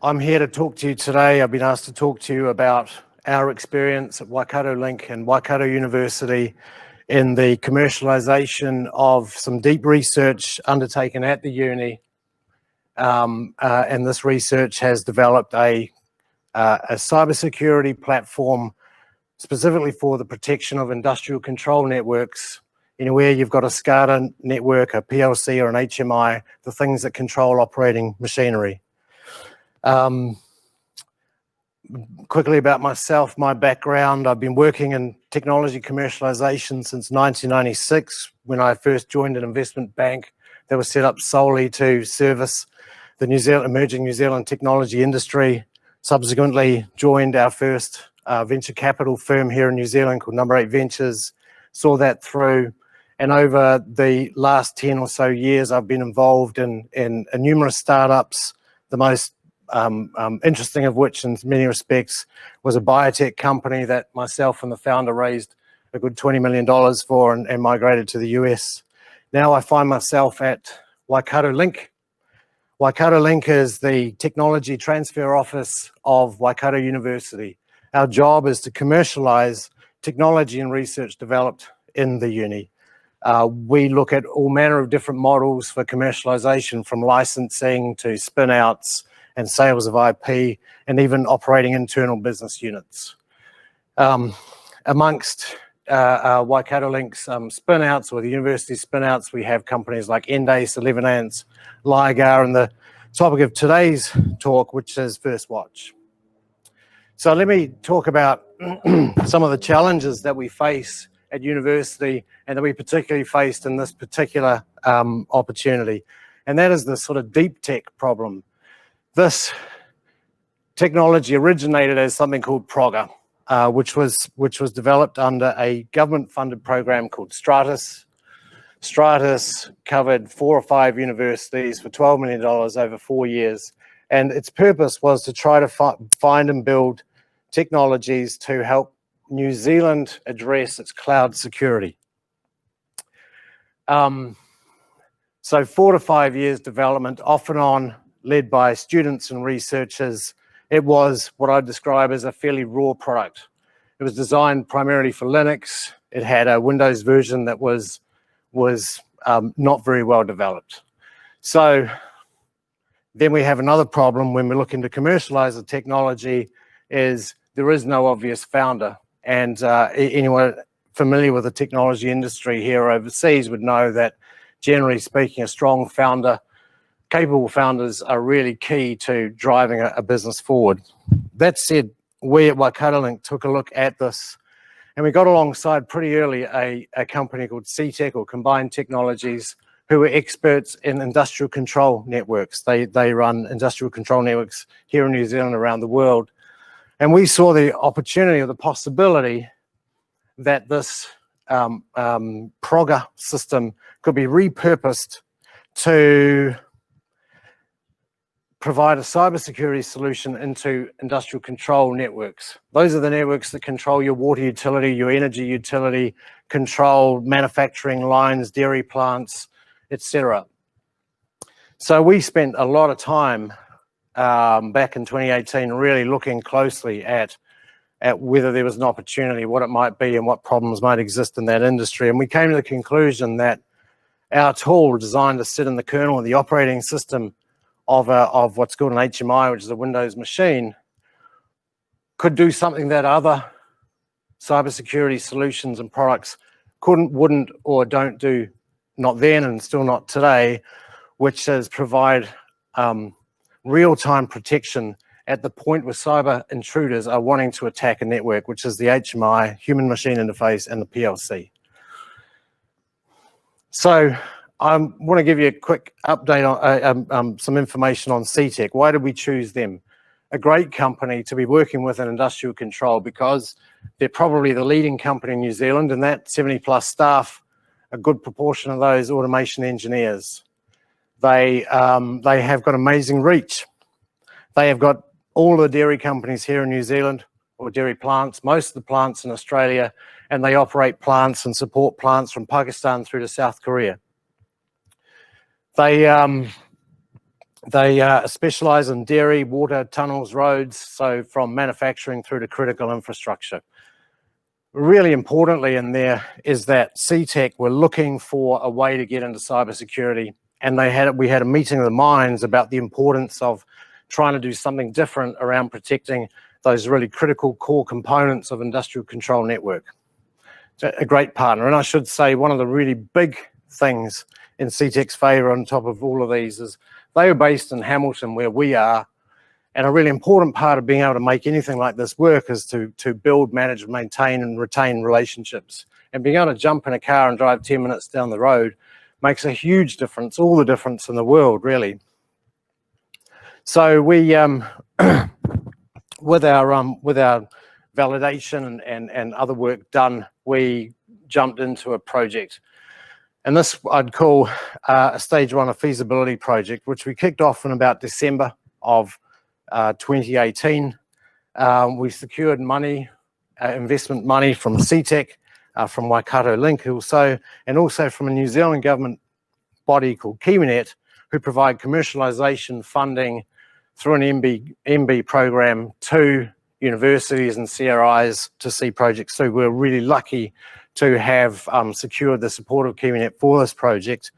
I'm here to talk to you today. I've been asked to talk to you about our experience at WaikatoLink and Waikato University in the commercialization of some deep research undertaken at the uni. And this research has developed a cybersecurity platform specifically for the protection of industrial control networks. Where you've got a SCADA network, a PLC or an HMI, the things that control operating machinery. Quickly about myself, my background, I've been working in technology commercialization since 1996 when I first joined an investment bank that was set up solely to service the emerging New Zealand technology industry. Subsequently joined our first venture capital firm here in New Zealand called Number 8 Ventures, saw that through. And over the last 10 or so years, I've been involved in numerous startups, the most interesting of which in many respects was a biotech company that myself and the founder raised a good $20 million for and migrated to the US. Now I find myself at WaikatoLink. WaikatoLink is the technology transfer office of Waikato University. Our job is to commercialize technology and research developed in the uni. We look at all manner of different models for commercialization, from licensing to spin-outs and sales of IP, and even operating internal business units. Amongst WaikatoLink's spin-outs, or the university spin-outs, we have companies like Endace, 11ants, Ligar, and the topic of today's talk, which is First Watch. So let me talk about some of the challenges that we face at university and that we particularly faced in this particular opportunity. And that is the sort of deep tech problem. This technology originated as something called PROGA, which was developed under a government-funded program called Stratus. Stratus covered 4 or 5 universities for $12 million over 4 years. And its purpose was to try to find and build technologies to help New Zealand address its cloud security. So 4 to 5 years development, off and on, led by students and researchers. It was what I'd describe as a fairly raw product. It was designed primarily for Linux. It had a Windows version that was not very well developed. So then we have another problem when we're looking to commercialize the technology, is there is no obvious founder. And anyone familiar with the technology industry here or overseas would know that, generally speaking, a strong founder, capable founders, are really key to driving a business forward. That said, we at WaikatoLink took a look at this, and we got alongside pretty early a company called CTech, or Combined Technologies, who are experts in industrial control networks. They run industrial control networks here in New Zealand, around the world. And we saw the opportunity or the possibility that this PROGA system could be repurposed to provide a cybersecurity solution into industrial control networks. Those are the networks that control your water utility, your energy utility, control manufacturing lines, dairy plants, etc. So we spent a lot of time back in 2018 really looking closely at whether there was an opportunity, what it might be, and what problems might exist in that industry. And we came to the conclusion that our tool, designed to sit in the kernel of the operating system of what's called an HMI, which is a Windows machine, could do something that other cybersecurity solutions and products couldn't, wouldn't, or don't do, not then and still not today, which is provide real-time protection at the point where cyber intruders are wanting to attack a network, which is the HMI, human-machine interface, and the PLC. So I want to give you a quick update on some information on CTech. Why did we choose them? A great company to be working with in industrial control, because they're probably the leading company in New Zealand, and that 70+ staff, a good proportion of those automation engineers. They have got amazing reach. They have got all the dairy companies here in New Zealand, or dairy plants, most of the plants in Australia, and they operate plants and support plants from Pakistan through to South Korea. They They specialize in dairy, water, tunnels, roads, so from manufacturing through to critical infrastructure. Really importantly in there is that CTEC were looking for a way to get into cybersecurity, and we had a meeting of the minds about the importance of trying to do something different around protecting those really critical core components of industrial control network. So a great partner, and I should say one of the really big things in CTEC's favour on top of all of these is they are based in Hamilton, where we are. And a really important part of being able to make anything like this work is to build, manage, maintain and retain relationships. And being able to jump in a car and drive 10 minutes down the road makes a huge difference, all the difference in the world, really. So we, with our validation and other work done, we jumped into a project. And this I'd call a stage 1 of feasibility project, which we kicked off in about December of 2018. We secured money, investment money from CTEC, from WaikatoLink also, and also from a New Zealand government body called KiwiNet, who provide commercialisation funding through an MB program to universities and CRIs to see projects through. We're really lucky to have secured the support of KiwiNet for this project,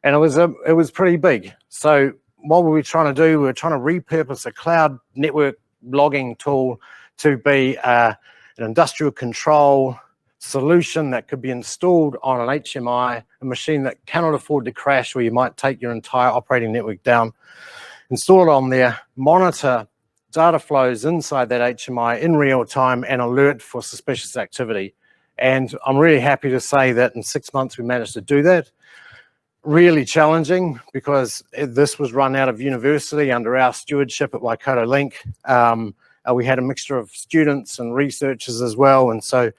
and it was pretty big. So what were we trying to do? We were trying to repurpose a cloud network logging tool to be an industrial control solution that could be installed on an HMI, a machine that cannot afford to crash, where you might take your entire operating network down, install it on there, monitor data flows inside that HMI in real time and alert for suspicious activity. And I'm really happy to say that in 6 months we managed to do that. Really challenging because this was run out of university under our stewardship at WaikatoLink. We had a mixture of students and researchers as well, and so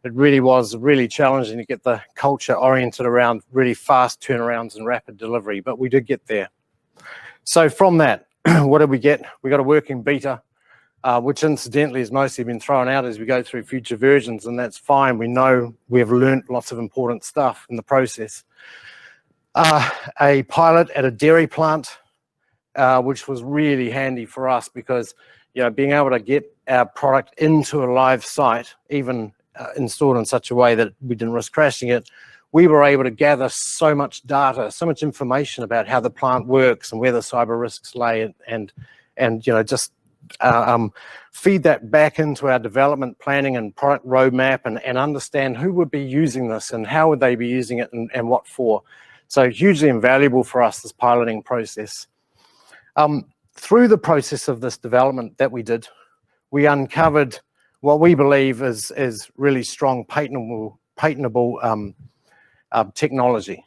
it really was really challenging to get the culture oriented around really fast turnarounds and rapid delivery, but we did get there. So from that, what did we get? We got a working beta, which incidentally has mostly been thrown out as we go through future versions, and that's fine. We know we have learned lots of important stuff in the process. A pilot at a dairy plant, which was really handy for us because, you know, being able to get our product into a live site, even installed in such a way that we didn't risk crashing it, we were able to gather so much data, so much information about how the plant works and where the cyber risks lay, and you know, just feed that back into our development planning and product roadmap, and understand who would be using this and how would they be using it and what for. So hugely invaluable for us, this piloting process. Through the process of this development that we did, we uncovered what we believe is really strong patentable technology,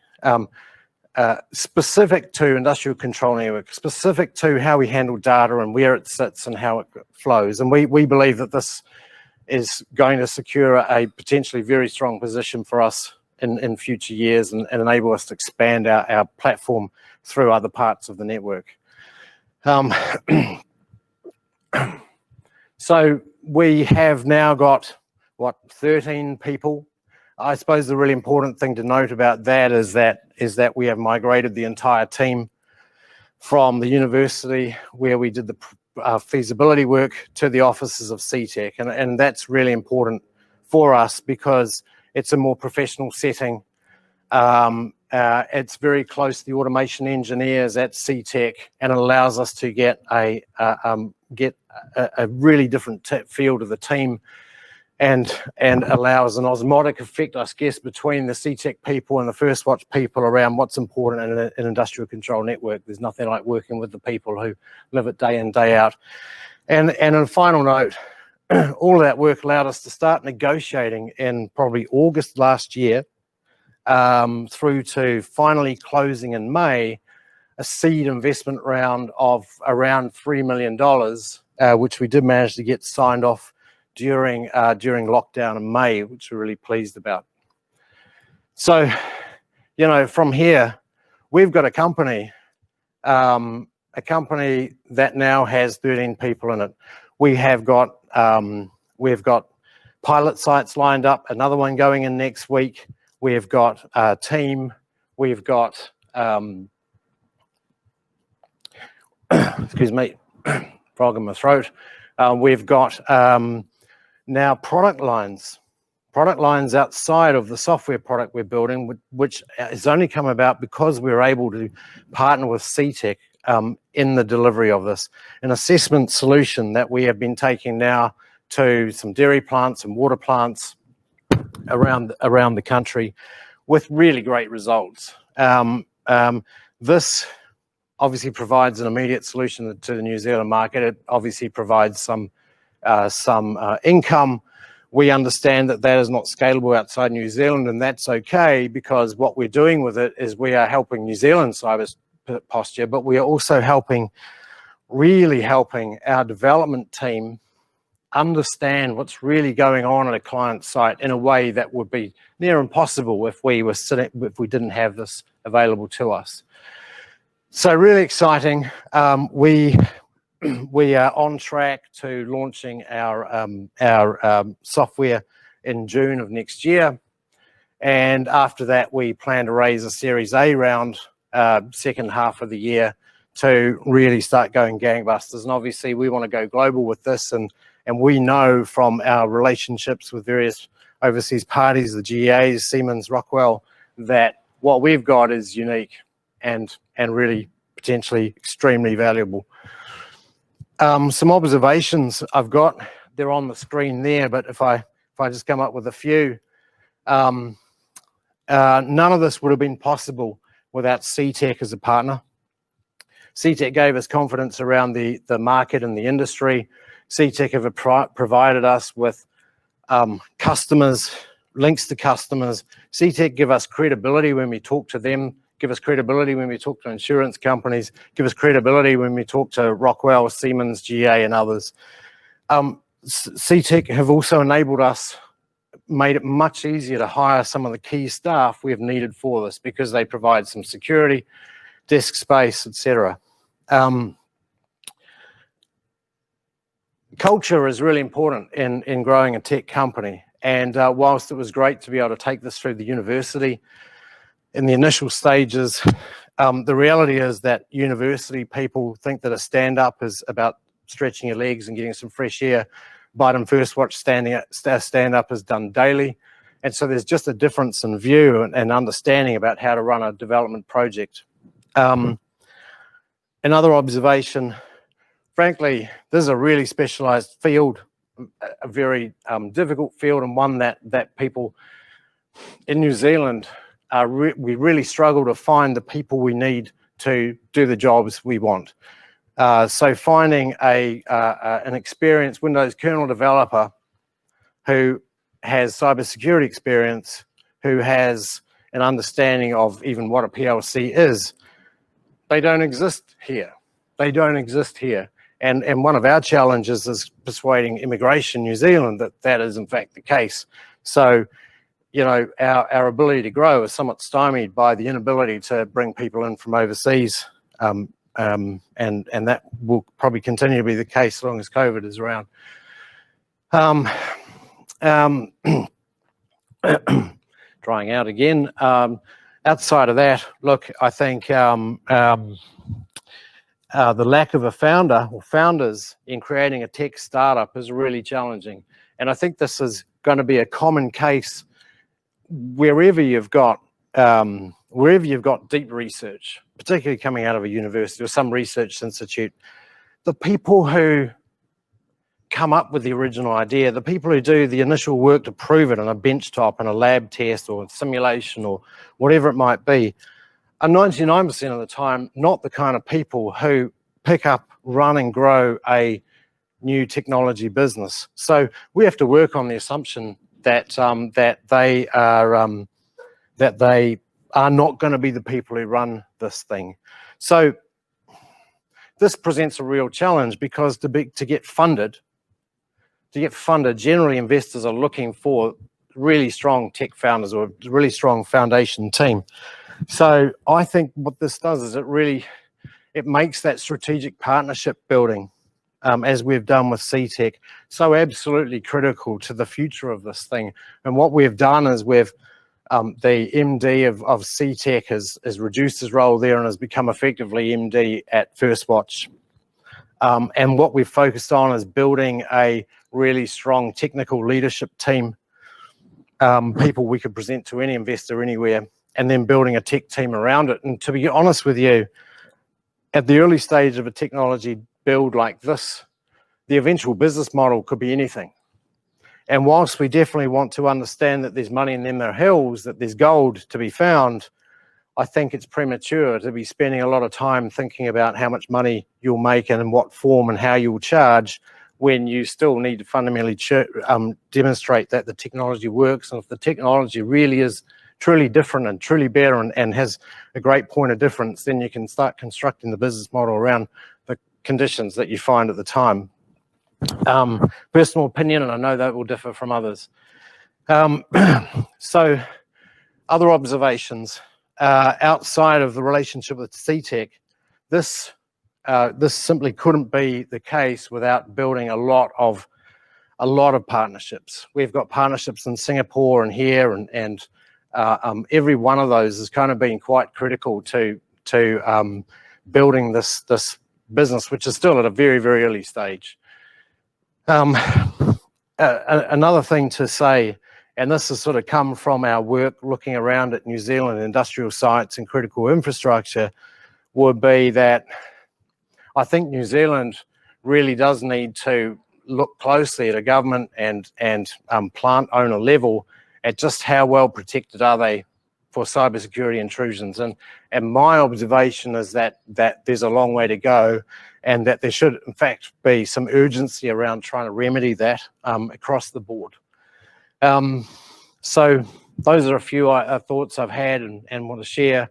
specific to industrial control network, specific to how we handle data and where it sits and how it flows. And we believe that this is going to secure a potentially very strong position for us in future years and enable us to expand our platform through other parts of the network. So we have now got, 13 people. I suppose the really important thing to note about that is that we have migrated the entire team from the university where we did the feasibility work to the offices of CTEC, and that's really important for us because it's a more professional setting. It's very close to the automation engineers at CTEC, and it allows us to get a really different feel to the team, and allows an osmotic effect, I guess, between the CTEC people and the First Watch people around what's important in an industrial control network. There's nothing like working with the people who live it day in, day out. And on a final note, all of that work allowed us to start negotiating in probably August last year, through to finally closing in May, a seed investment round of around $3 million, which we did manage to get signed off during lockdown in May, which we're really pleased about. So, you know, from here, we've got a company that now has 13 people in it. We've got pilot sites lined up, another one going in next week. We've got a team. We've got excuse me, frog in my throat. We've got now product lines outside of the software product we're building, which has only come about because we're able to partner with CTEC in the delivery of this. An assessment solution that we have been taking now to some dairy plants and water plants around the country with really great results. This obviously provides an immediate solution to the New Zealand market. It obviously provides some income. We understand that that is not scalable outside New Zealand, and that's okay, because what we're doing with it is we are helping New Zealand cyber posture, but we are also really helping our development team understand what's really going on at a client site in a way that would be near impossible if we didn't have this available to us. So really exciting. We are on track to launching our software in June of next year, and after that we plan to raise a Series A round second half of the year to really start going gangbusters. And obviously we want to go global with this, and we know from our relationships with various overseas parties, the GAs, Siemens, Rockwell, that what we've got is unique and really potentially extremely valuable. Some observations I've got, they're on the screen there, but if I just come up with a few, none of this would have been possible without CTEC as a partner. CTEC gave us confidence around the market and the industry. CTEC have provided us with customers, links to customers. CTEC give us credibility when we talk to them, give us credibility when we talk to insurance companies, give us credibility when we talk to Rockwell, Siemens, GA, and others. CTEC have also enabled us, made it much easier to hire some of the key staff we have needed for this, because they provide some security, desk space, etc. Culture is really important in growing a tech company, and whilst it was great to be able to take this through the university in the initial stages, the reality is that university people think that a stand-up is about stretching your legs and getting some fresh air. Biden First Watch stand-up is done daily, and so there's just a difference in view and understanding about how to run a development project. Another observation, frankly, this is a really specialized field, a very difficult field, and one that people in New Zealand we really struggle to find the people we need to do the jobs we want. So finding an experienced Windows kernel developer who has cybersecurity experience, who has an understanding of even what a PLC is, they don't exist here. They don't exist here. And one of our challenges is persuading Immigration New Zealand that that is in fact the case. So, you know, our ability to grow is somewhat stymied by the inability to bring people in from overseas, and that will probably continue to be the case as long as COVID is around. Drying out again. Outside of that, look, I think the lack of a founder or founders in creating a tech startup is really challenging, and I think this is going to be a common case wherever you've got deep research, particularly coming out of a university or some research institute. The people who come up with the original idea, the people who do the initial work to prove it on a benchtop in a lab test or simulation or whatever it might be, are 99% of the time not the kind of people who pick up, run and grow a new technology business. So we have to work on the assumption that they are not going to be the people who run this thing. So this presents a real challenge, because to get funded, generally investors are looking for really strong tech founders or a really strong foundation team. So I think what this does is it makes that strategic partnership building, as we've done with CTEC, so absolutely critical to the future of this thing. And what we've done is the MD of CTEC has reduced his role there and has become effectively MD at First Watch. And what we've focused on is building a really strong technical leadership team, people we could present to any investor anywhere, and then building a tech team around it. And to be honest with you, at the early stage of a technology build like this, the eventual business model could be anything. And whilst we definitely want to understand that there's money in them there hills, that there's gold to be found, I think it's premature to be spending a lot of time thinking about how much money you'll make and in what form and how you'll charge, when you still need to fundamentally demonstrate that the technology works. And if the technology really is truly different and truly better and has a great point of difference, then you can start constructing the business model around the conditions that you find at the time. Personal opinion, and I know that will differ from others. So other observations outside of the relationship with CTEC, this simply couldn't be the case without building a lot of partnerships. We've got partnerships in Singapore and here, and every one of those has kind of been quite critical to building this business, which is still at a very, very early stage. Another thing to say, and this has sort of come from our work looking around at New Zealand industrial sites and critical infrastructure, would be that I think New Zealand really does need to look closely at a government and plant owner level at just how well protected are they for cybersecurity intrusions. And my observation is that there's a long way to go, and that there should in fact be some urgency around trying to remedy that across the board. So those are a few thoughts I've had and want to share.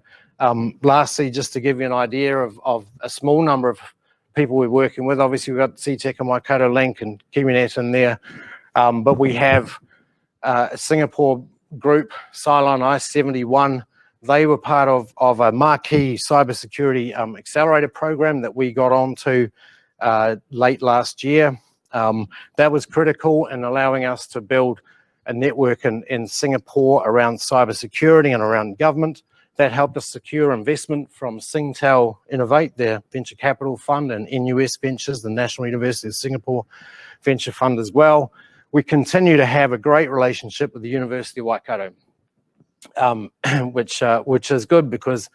Lastly, just to give you an idea of a small number of people we're working with. Obviously, we've got CTEC and WaikatoLink and KiwiNet in there, but we have a Singapore group, Cylon I-71. They were part of a marquee cybersecurity accelerator program that we got onto late last year. That was critical in allowing us to build a network in Singapore around cybersecurity and around government. That helped us secure investment from Singtel Innovate, their venture capital fund, and NUS Ventures, the National University of Singapore venture fund as well. We continue to have a great relationship with the University of Waikato, which is good because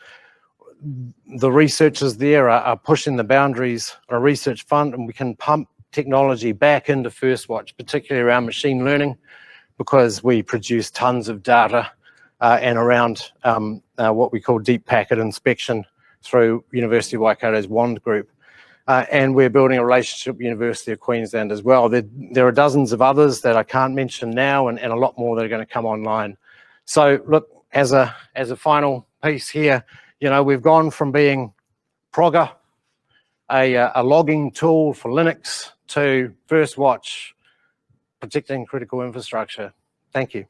the researchers there are pushing the boundaries on a research fund, and we can pump technology back into First Watch, particularly around machine learning, because we produce tons of data and around what we call deep packet inspection through University of Waikato's WAND group. And we're building a relationship with University of Queensland as well. There are dozens of others that I can't mention now, and a lot more that are going to come online. So look, as a final piece here, you know, we've gone from being Progger, a logging tool for Linux, to First Watch, protecting critical infrastructure. Thank you.